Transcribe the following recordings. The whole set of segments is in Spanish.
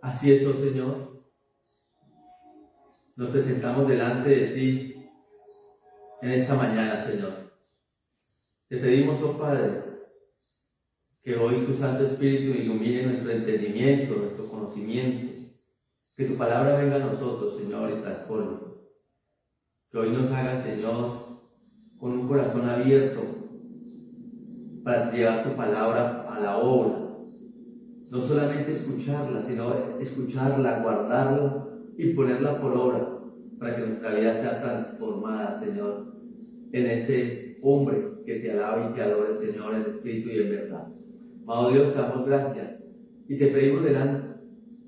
Así es, oh Señor. Nos presentamos delante de ti en esta mañana, Señor. Te pedimos, oh Padre, que hoy tu Santo Espíritu ilumine nuestro entendimiento, nuestro conocimiento. Que tu palabra venga a nosotros, Señor, y transforme. Que hoy nos haga, Señor, con un corazón abierto para llevar tu palabra a la obra. No solamente escucharla, sino escucharla, guardarla y ponerla por obra, para que nuestra vida sea transformada, Señor, en ese hombre que te alaba y te adora, Señor, en espíritu y en verdad. Amado Dios, te damos gracias y te pedimos delante,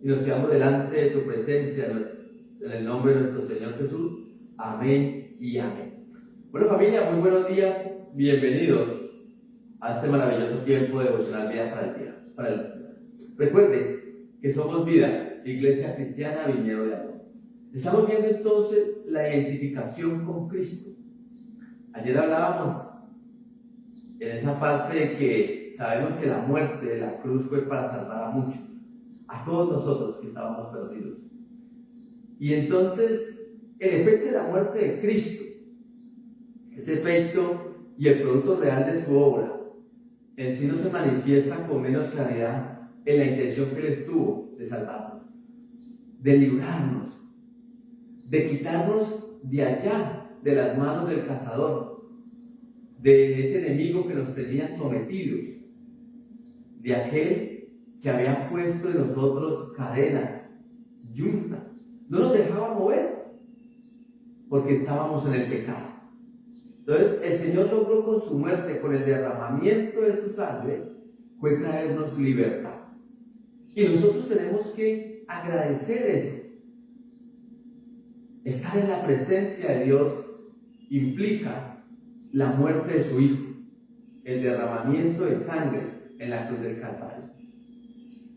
y nos quedamos delante de tu presencia, en el nombre de nuestro Señor Jesús. Amén y amén. Bueno, familia, muy buenos días, bienvenidos a este maravilloso tiempo de devocional Vida para el Día. Recuerde que somos Vida, Iglesia Cristiana Viñedo de Amor. Estamos viendo entonces la identificación con Cristo. Ayer hablábamos en esa parte de que sabemos que la muerte de la cruz fue para salvar a muchos, a todos nosotros que estábamos perdidos. Y entonces el efecto de la muerte de Cristo, ese efecto y el producto real de su obra, en sí no se manifiesta con menos claridad en la intención que Él tuvo de salvarnos, de librarnos, de quitarnos de allá, de las manos del cazador, de ese enemigo que nos tenía sometidos, de aquel que había puesto en nosotros cadenas, yuntas, no nos dejaba mover, porque estábamos en el pecado. Entonces el Señor logró con su muerte, con el derramamiento de su sangre, fue traernos libertad. Y nosotros tenemos que agradecer eso. Estar en la presencia de Dios implica la muerte de su Hijo, el derramamiento de sangre en la cruz del Calvario.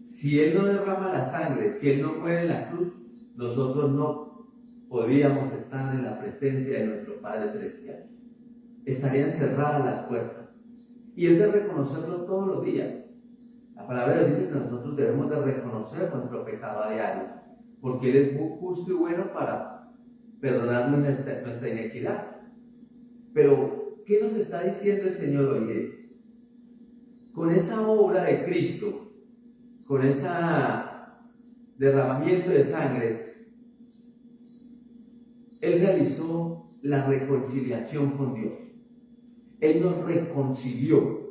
Si Él no derrama la sangre, si Él no muere en la cruz, nosotros no podríamos estar en la presencia de nuestro Padre Celestial. Estarían cerradas las puertas. Y es de reconocerlo todos los días. La palabra dice que nosotros debemos de reconocer nuestro pecado a diario, porque Él es muy justo y bueno para perdonarnos nuestra inequidad. Pero, ¿qué nos está diciendo el Señor hoy? Con esa obra de Cristo, con ese derramamiento de sangre, Él realizó la reconciliación con Dios. Él nos reconcilió.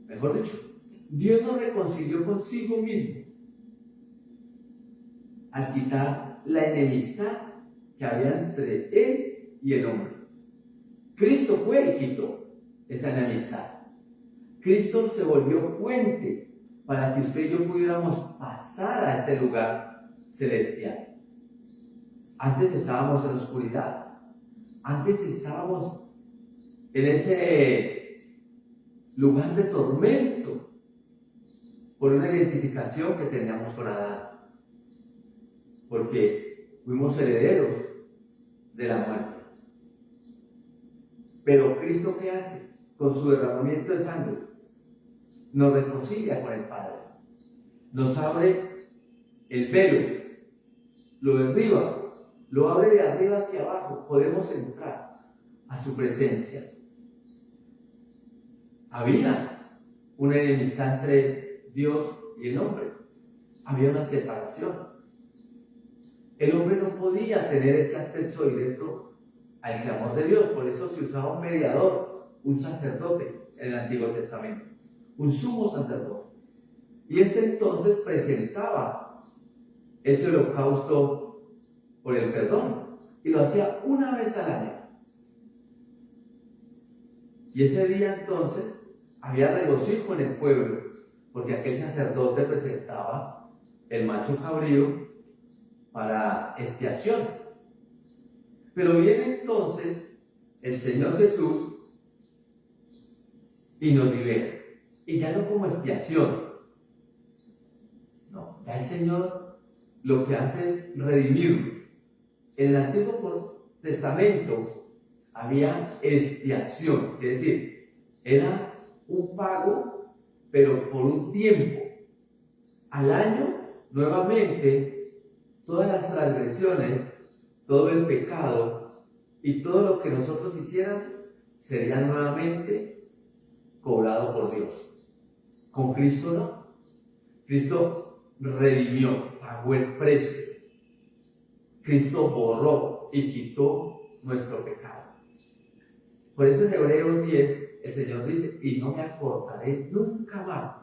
Mejor dicho, Dios nos reconcilió consigo mismo al quitar la enemistad que había entre Él y el hombre. Cristo fue y quitó esa enemistad. Cristo se volvió puente para que usted y yo pudiéramos pasar a ese lugar celestial. Antes estábamos en la oscuridad. Antes estábamos en ese lugar de tormento por una identificación que teníamos con Adán, porque fuimos herederos de la muerte. Pero Cristo, ¿qué hace? Con su derramamiento de sangre nos reconcilia con el Padre, nos abre el velo, lo derriba, lo abre de arriba hacia abajo, podemos entrar a su presencia. Había una enemistad entre Dios y el hombre. Había una separación. El hombre no podía tener ese acceso directo al clamor de Dios. Por eso se usaba un mediador, un sacerdote en el Antiguo Testamento, un sumo sacerdote. Y este entonces presentaba ese holocausto por el perdón. Y lo hacía una vez al año. Y ese día entonces había regocijo en el pueblo, porque aquel sacerdote presentaba el macho cabrío para expiación. Pero viene entonces el Señor Jesús y nos libera. Y ya no como expiación. No, ya el Señor lo que hace es redimirnos. En el Antiguo Testamento había expiación, es decir, era un pago, pero por un tiempo. al año, nuevamente, todas las transgresiones, todo el pecado y todo lo que nosotros hiciéramos sería nuevamente cobrado por Dios. Con Cristo no. Cristo redimió, pagó el precio. Cristo borró y quitó nuestro pecado. Por eso en Hebreos 10 el Señor dice: y no me acordaré nunca más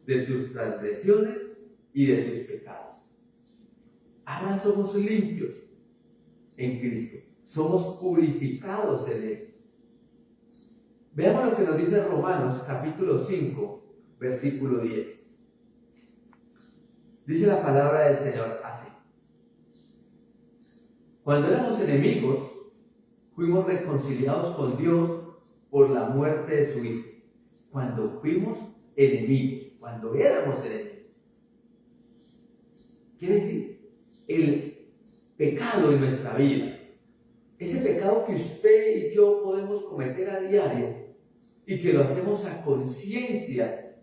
de tus transgresiones y de tus pecados. Ahora somos limpios en Cristo, somos purificados en Él. Veamos lo que nos dice Romanos capítulo 5, versículo 10. Dice la palabra del Señor así: cuando éramos enemigos, fuimos reconciliados con Dios por la muerte de su Hijo. Cuando fuimos enemigos, cuando éramos enemigos. Quiere decir, el pecado en nuestra vida, ese pecado que usted y yo podemos cometer a diario y que lo hacemos a conciencia,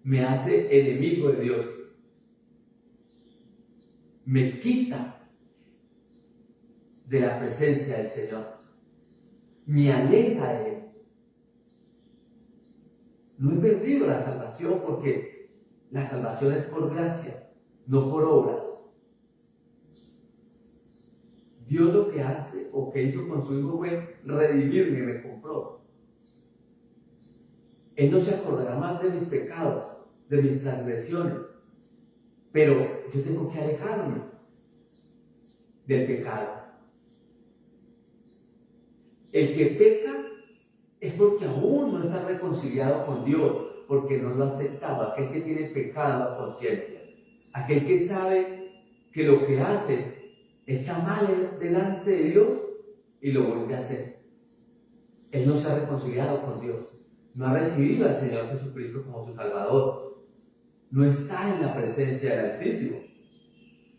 me hace enemigo de Dios. Me quita de la presencia del Señor. Me aleja de Él. No he perdido la salvación porque la salvación es por gracia, no por obras. Dios lo que hace o que hizo con su Hijo fue redimirme, me compró. Él no se acordará más de mis pecados, de mis transgresiones, pero yo tengo que alejarme del pecado. El que peca es porque aún no está reconciliado con Dios, porque no lo ha aceptado. Aquel que tiene pecado a conciencia, aquel que sabe que lo que hace está mal delante de Dios y lo vuelve a hacer. Él no se ha reconciliado con Dios, no ha recibido al Señor Jesucristo como su Salvador, no está en la presencia del Altísimo.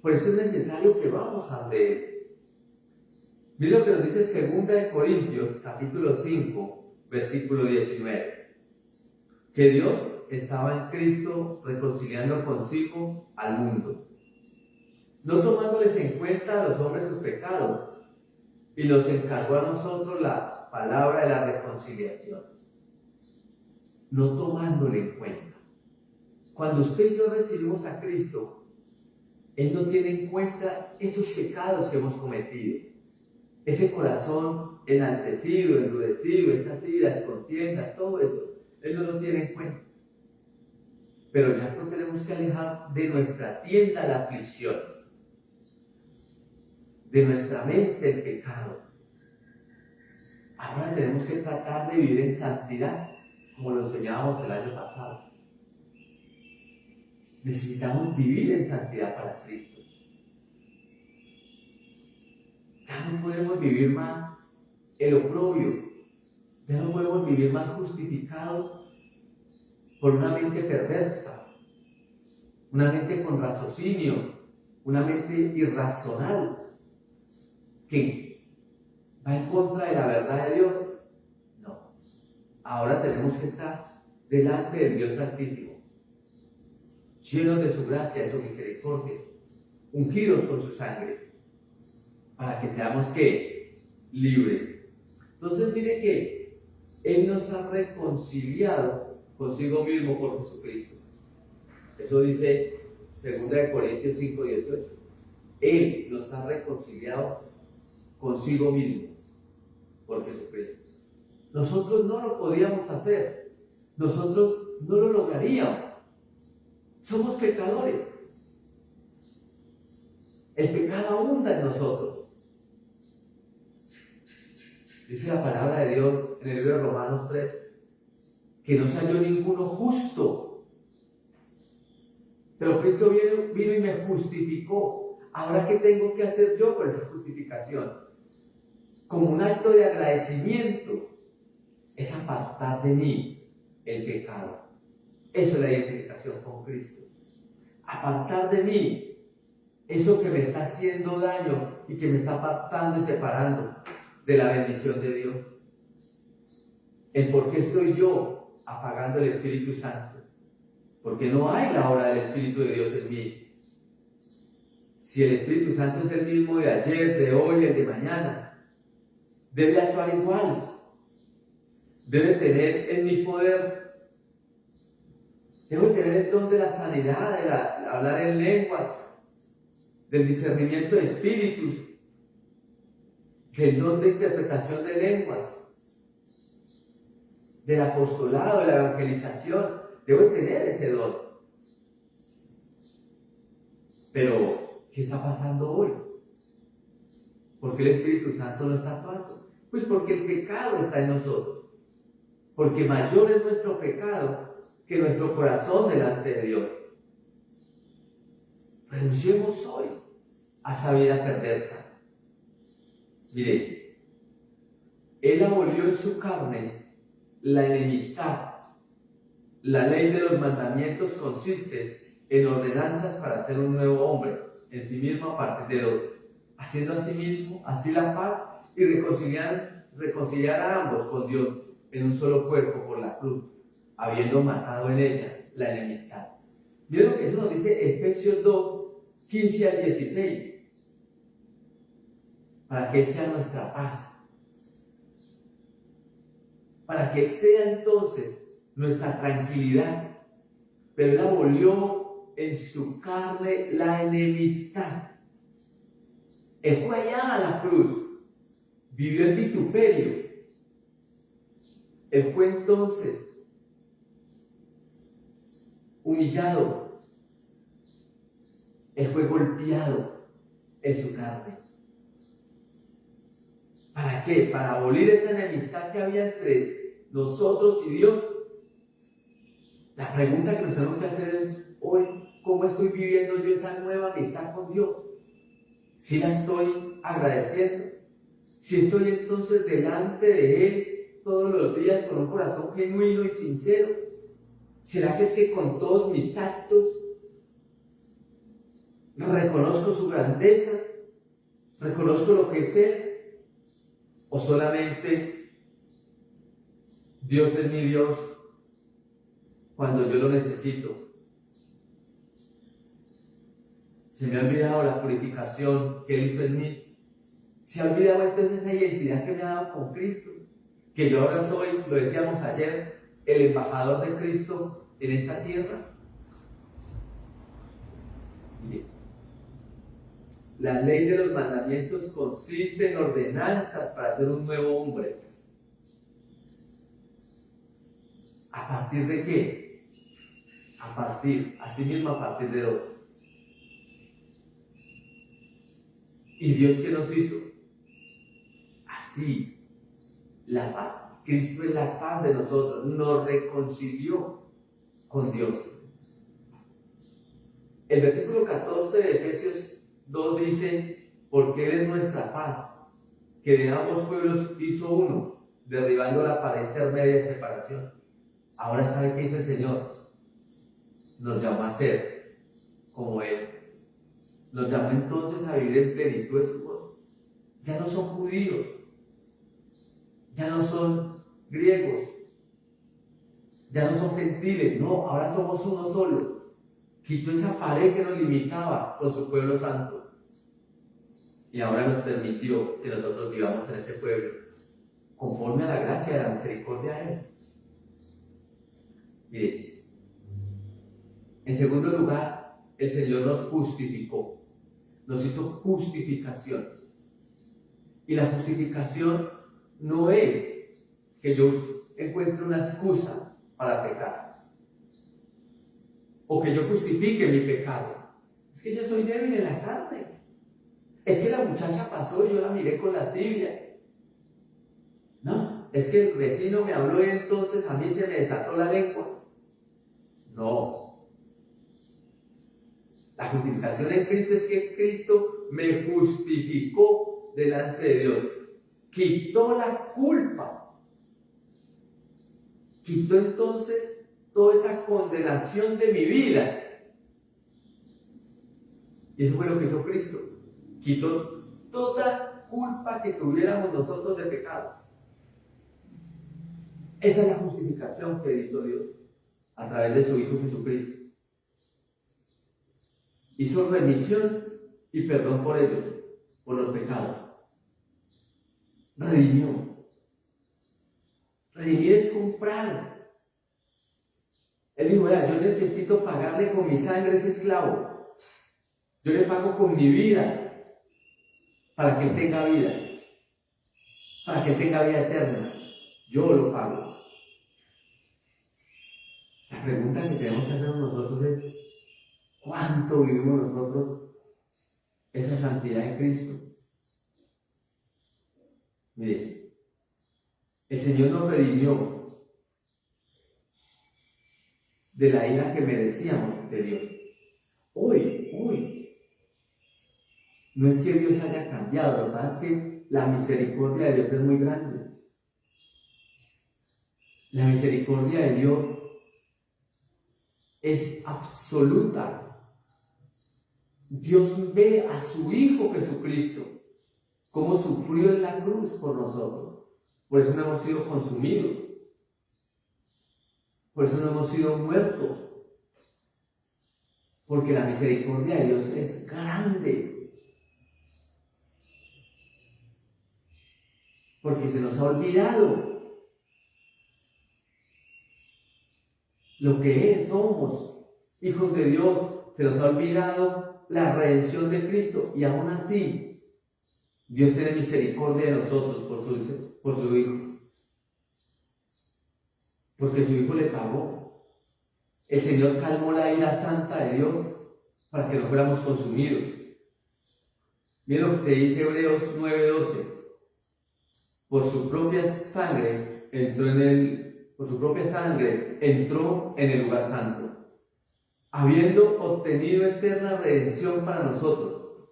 Por eso es necesario que vamos a Él. Mira lo que nos dice 2 Corintios, capítulo 5, versículo 19. Que Dios estaba en Cristo reconciliando consigo al mundo, no tomándoles en cuenta a los hombres sus pecados, y nos encargó a nosotros la palabra de la reconciliación. No tomándole en cuenta. Cuando usted y yo recibimos a Cristo, Él no tiene en cuenta esos pecados que hemos cometido. Ese corazón enaltecido, endurecido, estas iras, contiendas, todo eso, Él no lo tiene en cuenta. Pero ya no tenemos que alejar de nuestra tienda la aflicción, de nuestra mente el pecado. Ahora tenemos que tratar de vivir en santidad, como lo soñábamos el año pasado. Necesitamos vivir en santidad para Cristo. Ya no podemos vivir más el oprobio, ya no podemos vivir más justificados por una mente perversa, una mente con raciocinio, una mente irracional que va en contra de la verdad de Dios. No, ahora tenemos que estar delante del Dios Altísimo, llenos de su gracia, de su misericordia, ungidos con su sangre, para que seamos ¿qué? Libres. Entonces mire que Él nos ha reconciliado consigo mismo por Jesucristo. Eso dice 2 Corintios 5, 18. Él nos ha reconciliado consigo mismo por Jesucristo. Nosotros no lo podíamos hacer, nosotros no lo lograríamos. Somos pecadores. El pecado abunda en nosotros. Dice la palabra de Dios en el libro de Romanos 3, que no se halló ninguno justo. Pero Cristo vino y me justificó. Ahora, ¿qué tengo que hacer yo por esa justificación? Como un acto de agradecimiento, es apartar de mí el pecado. Eso es la identificación con Cristo. Apartar de mí eso que me está haciendo daño y que me está apartando y separando de la bendición de Dios. El por qué estoy yo apagando el Espíritu Santo. porque no hay la obra del Espíritu de Dios en mí. Si el Espíritu Santo es el mismo de ayer, de hoy, el de mañana, debe actuar igual. Debe tener en mi poder, debo tener el don de la sanidad, de hablar en lengua, del discernimiento de espíritus, del don de interpretación de lenguas, del apostolado, de la evangelización. Debo tener ese don. Pero, ¿qué está pasando hoy? ¿Por qué el Espíritu Santo no está actuando? Pues porque el pecado está en nosotros. Porque mayor es nuestro pecado que nuestro corazón delante de Dios. Renunciemos hoy a esa vida perversa. Mire, Él abolió en su carne la enemistad. La ley de los mandamientos consiste en ordenanzas para ser un nuevo hombre, en sí mismo a partir de dos, haciendo a sí mismo, así la paz y reconciliar a ambos con Dios en un solo cuerpo por la cruz, habiendo matado en ella la enemistad. Miren lo que eso nos dice Efesios 2, 15 al 16. Para que Él sea nuestra paz. Para que Él sea entonces nuestra tranquilidad. Pero Él abolió en su carne la enemistad. Él fue allá a la cruz. Vivió el vituperio. Él fue entonces humillado. Él fue golpeado en su carne. ¿Para qué? Para abolir esa enemistad que había entre nosotros y Dios. La pregunta que nos tenemos que hacer es hoy, ¿cómo estoy viviendo yo esa nueva amistad con Dios? ¿Si la estoy agradeciendo? ¿Si estoy entonces delante de Él todos los días con un corazón genuino y sincero? ¿Será que es que con todos mis actos reconozco su grandeza? ¿Reconozco lo que es Él? ¿O solamente Dios es mi Dios cuando yo lo necesito? Se me ha olvidado la purificación que Él hizo en mí. Se ha olvidado entonces esa identidad que me ha dado con Cristo. Que yo ahora soy, lo decíamos ayer, el embajador de Cristo en esta tierra. Mire, la ley de los mandamientos consiste en ordenanzas para ser un nuevo hombre. ¿A partir de qué? Asimismo a partir de dos. ¿Y Dios qué nos hizo? Así, la paz. Cristo es la paz de nosotros, nos reconcilió con Dios. El versículo 14 de Efesios 2 dice, porque Él es nuestra paz, que de ambos pueblos hizo uno, derribando la pared intermedia de separación. Ahora sabe qué hizo el Señor. Nos llamó a ser como Él. Nos llamó entonces a vivir en plenitud de su voz. Ya no son judíos, ya no son griegos, ya no son gentiles, no, ahora somos uno solo. Quitó esa pared que nos limitaba con su pueblo santo y ahora nos permitió que nosotros vivamos en ese pueblo conforme a la gracia y a la misericordia de Él. Mire, en segundo lugar, el Señor nos justificó, nos hizo justificación. Y la justificación no es que yo encuentre una excusa para pecar o que yo justifique mi pecado. Es que yo soy débil en la carne. Es que la muchacha pasó y yo la miré con la tibia. No, es que el vecino me habló y entonces a mí se me desató la lengua. No. La justificación en Cristo es que Cristo me justificó delante de Dios. Quitó la culpa. Quitó entonces toda esa condenación de mi vida. Y eso fue lo que hizo Cristo. Quitó toda culpa que tuviéramos nosotros de pecado. Esa es la justificación que hizo Dios a través de su Hijo Jesucristo. hizo remisión y perdón por ellos, por los pecados. Redimió. Redimir es comprar. Él dijo, vea, yo necesito pagarle con mi sangre a ese esclavo. Yo le pago con mi vida para que él tenga vida. Para que él tenga vida eterna. Yo lo pago. La pregunta que tenemos que hacer nosotros es, ¿cuánto vivimos nosotros esa santidad de Cristo? Mire, el Señor nos redimió de la ira que merecíamos de Dios. Hoy, no es que Dios haya cambiado, lo que pasa es que la misericordia de Dios es muy grande. La misericordia de Dios es absoluta. Dios ve a su Hijo Jesucristo, cómo sufrió en la cruz por nosotros. Por eso no hemos sido consumidos. Por eso no hemos sido muertos. Porque la misericordia de Dios es grande. Porque se nos ha olvidado lo que somos, hijos de Dios. Se nos ha olvidado la redención de Cristo. Y aún así, Dios tiene misericordia de nosotros por su Hijo. Porque su Hijo le pagó. El Señor calmó la ira santa de Dios para que no fuéramos consumidos. Miren lo que dice Hebreos 9:12. Por su propia sangre entró en el lugar santo, habiendo obtenido eterna redención para nosotros.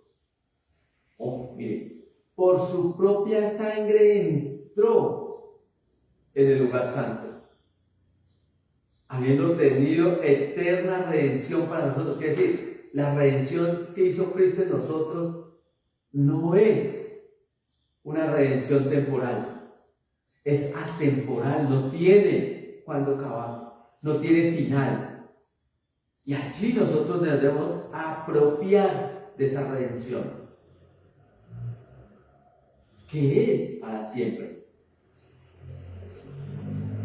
Mire, por su propia sangre entró en el lugar santo, habiendo obtenido eterna redención para nosotros. Quiere decir, la redención que hizo Cristo en nosotros no es una redención temporal, es atemporal, no tiene cuándo acabar, no tiene final. Y allí nosotros nos debemos apropiar de esa redención, que es para siempre.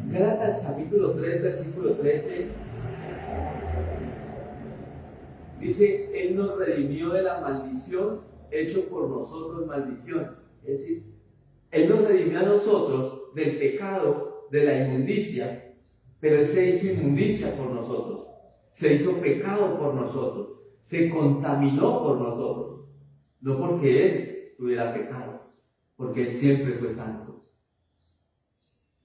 Gálatas capítulo 3, versículo 13, dice, Él nos redimió de la maldición, hecho por nosotros maldición. Es decir, Él nos redimió a nosotros del pecado, de la inmundicia, pero Él se hizo inmundicia por nosotros, se hizo pecado por nosotros, se contaminó por nosotros, no porque Él tuviera pecado, porque Él siempre fue santo.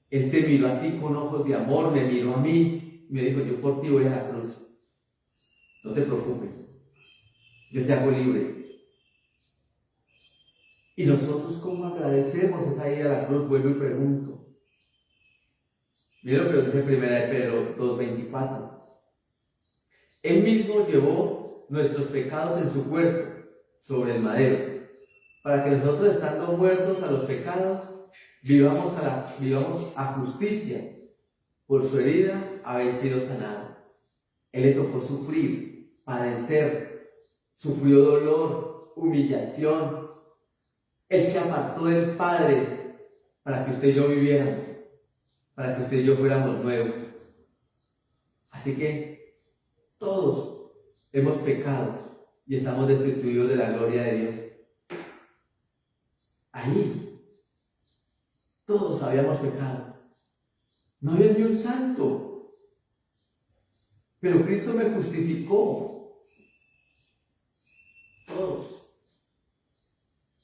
Él te miró a ti con ojos de amor, me miró a mí, y me dijo, yo por ti voy a la cruz, no te preocupes, yo te hago libre. Y nosotros, ¿cómo agradecemos esa ida a la cruz? Vuelvo y pregunto. Miren lo que dice 1 Pedro 2:24. Él mismo llevó nuestros pecados en su cuerpo sobre el madero, para que nosotros, estando muertos a los pecados, vivamos a justicia. Por su herida habéis sido sanados. Él le tocó sufrir, padecer, sufrió dolor, humillación. Él se apartó del Padre para que usted y yo viviéramos, para que usted y yo fuéramos nuevos. Así que todos hemos pecado y estamos destituidos de la gloria de Dios. Ahí, todos habíamos pecado. No había ni un santo. Pero Cristo me justificó. Todos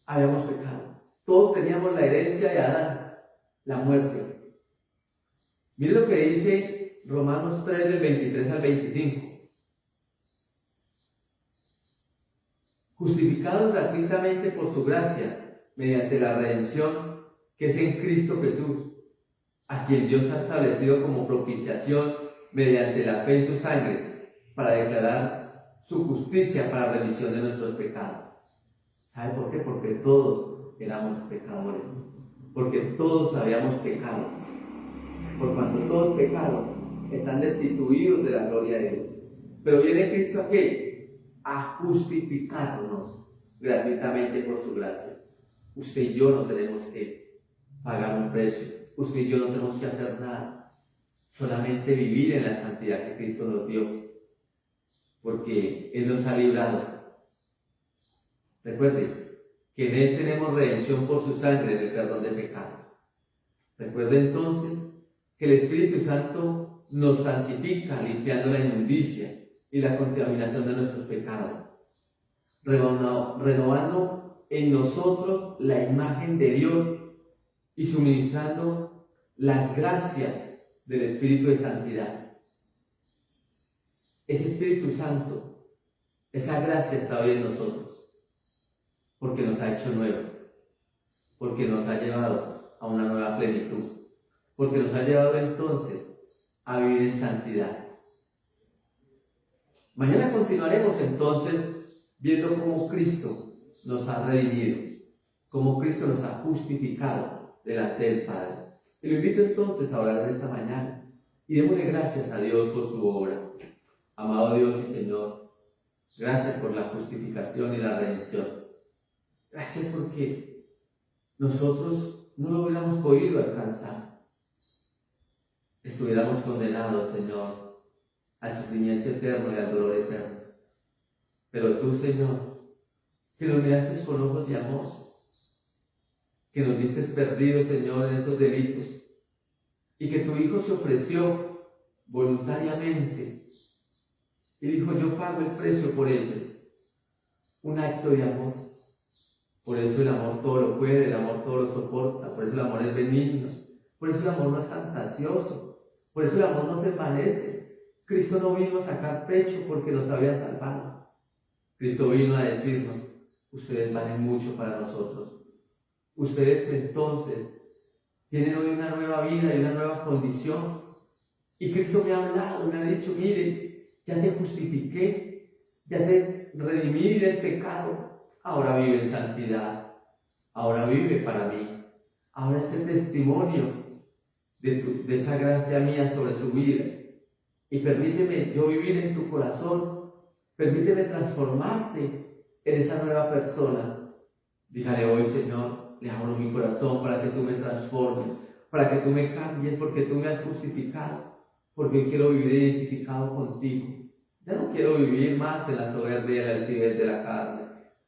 habíamos pecado. Todos teníamos la herencia de Adán, la muerte. Miren lo que dice Romanos 3, del 23 al 25. Justificados gratuitamente por su gracia, mediante la redención que es en Cristo Jesús, a quien Dios ha establecido como propiciación mediante la fe en su sangre, para declarar su justicia para remisión de nuestros pecados. ¿Sabe por qué? Porque todos éramos pecadores, porque todos habíamos pecado. Por cuanto todos pecaron, están destituidos de la gloria de Dios. Pero viene Cristo aquel a justificarnos gratuitamente por su gracia. Usted y yo no tenemos que pagar un precio. Usted y yo no tenemos que hacer nada. Solamente vivir en la santidad que Cristo nos dio. Porque Él nos ha librado. Recuerde que en Él tenemos redención por su sangre del perdón de pecado. Recuerde entonces que el Espíritu Santo nos santifica limpiando la inmundicia y la contaminación de nuestros pecados, renovando en nosotros la imagen de Dios y suministrando las gracias del Espíritu de santidad. Ese Espíritu Santo, esa gracia está hoy en nosotros, porque nos ha hecho nuevos, porque nos ha llevado a una nueva plenitud, porque nos ha llevado entonces a vivir en santidad. Mañana continuaremos entonces viendo cómo Cristo nos ha redimido, cómo Cristo nos ha justificado delante del Padre. Y lo invito entonces a orar en esta mañana y démosle gracias a Dios por su obra. Amado Dios y Señor, gracias por la justificación y la redención. Gracias porque nosotros no lo hubiéramos podido alcanzar. Estuviéramos condenados, Señor, al sufrimiento eterno y al dolor eterno. Pero tú, Señor, que nos miraste con ojos de amor, que nos viste perdidos, Señor, en esos delitos, y que tu Hijo se ofreció voluntariamente y dijo: yo pago el precio por ellos. Un acto de amor. Por eso el amor todo lo puede, el amor todo lo soporta, por eso el amor es benigno, por eso el amor no es fantasioso, por eso el amor no se envanece. Cristo no vino a sacar pecho porque nos había salvado. Cristo vino a decirnos: ustedes valen mucho para nosotros. Ustedes entonces tienen hoy una nueva vida y una nueva condición. Y Cristo me ha hablado, me ha dicho: mire, ya te justifiqué, ya te redimí del pecado. Ahora vive en santidad, ahora vive para mí, ahora es el testimonio de esa gracia mía sobre su vida. Y permíteme yo vivir en tu corazón, permíteme transformarte en esa nueva persona. Dígale hoy: Señor, le abro mi corazón para que tú me transformes, para que tú me cambies, porque tú me has justificado, porque hoy quiero vivir identificado contigo. Ya no quiero vivir más en la soberbia y la altivez de la carne.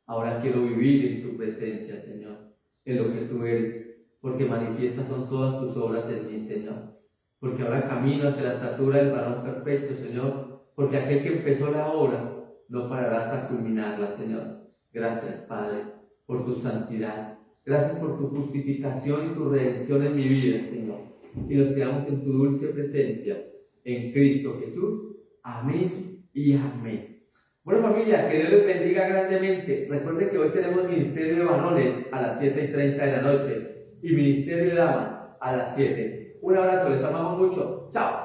Ahora quiero vivir en tu presencia, Señor, en lo que tú eres, porque manifiestas son todas tus obras en mí, Señor. Porque ahora camino hacia la estatura del varón perfecto, Señor, porque aquel que empezó la obra no parará hasta culminarla, Señor. Gracias, Padre, por tu santidad. Gracias por tu justificación y tu redención en mi vida, Señor. Y nos quedamos en tu dulce presencia, en Cristo Jesús. Amén y amén. Bueno, familia, que Dios les bendiga grandemente. Recuerden que hoy tenemos Ministerio de Varones a las 7:30 de la noche y Ministerio de Damas a las 7. Un abrazo, les amamos mucho. Chao.